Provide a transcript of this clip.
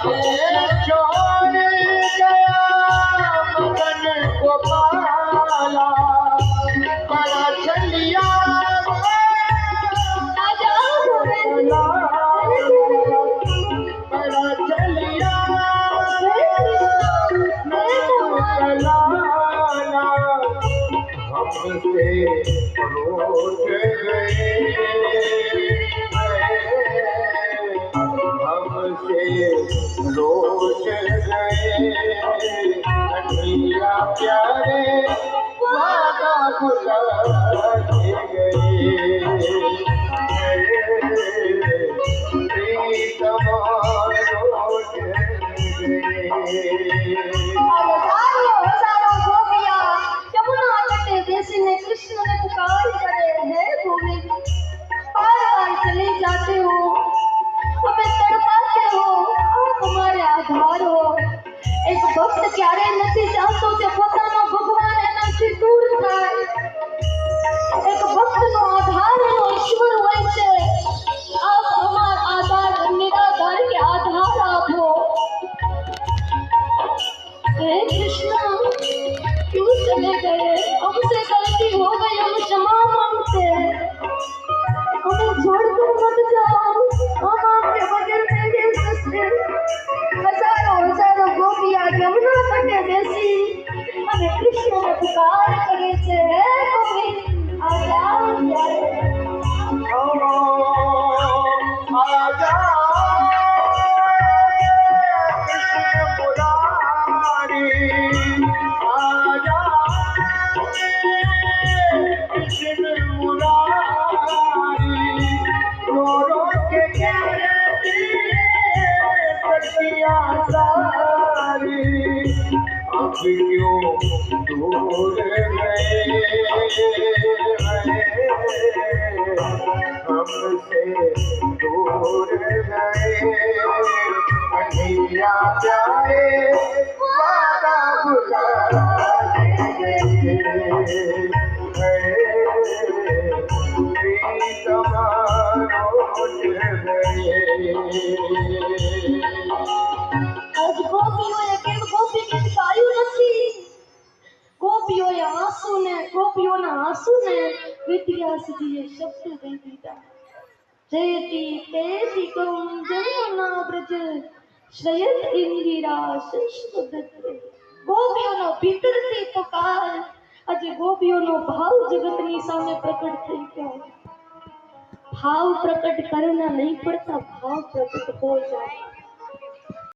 छोड़ गया मगन को पाला बड़ा चलिया बड़ा चलिया हमसे रोज गए हमसे रोज गए कन्हैया प्यारे वादा भुला गए प्रीतम रोज ने कृष्ण ने पुकार करे है गोविंद बार चले जाते हो हमें तड़पाते हो आप हमारे आधार हो एक भक्त क्यारे नहीं चाहतो के પોતાનો ભગવાન એનાથી દૂર થાય એક ભક્તનો આધાર એનો ઈશ્વર હોય છે આપ અમાર આધાર નિરાધાર के आधार આપો हे कृष्ण क्यों चले गए हमसे गलती हो गई हम क्षमा मांगते हैं हमें छोड़कर मत जाओ हम आपके बगैर नहीं रह सकते हजारों हजारों गोपियां यमुना तटे बेसी અને કૃષ્ણને પુકાર કરે છે હે ગોવિંદ આજા आजा कृष्ण मुरारी आजा कृष्ण मुरारी रो रो के कहती सखियां सारी अब क्यों दूर गए हमसे दूर गए कन्हैया प्यारे वादा भुला गए प्रीतम रोज गए आज गोपीओए કેમ ગોપી ગીત ગાયું નથી ગોપીઓએ ગોપીઓના આંસુને વિદ્યાસજીએ શબ્દ કહી દીધા જયતિ તેતિ કમ જમુના બ્રજ શ્રયત ઇન્દિરા શશ્વદત્તે ગોપીઓનો ભીતરથી પુકાર આજે ગોપીઓનો ભાવ જગતની સામે પ્રકટ થઈ ગયો भाव प्रकट करना नहीं पड़ता भाव प्रकट हो जाए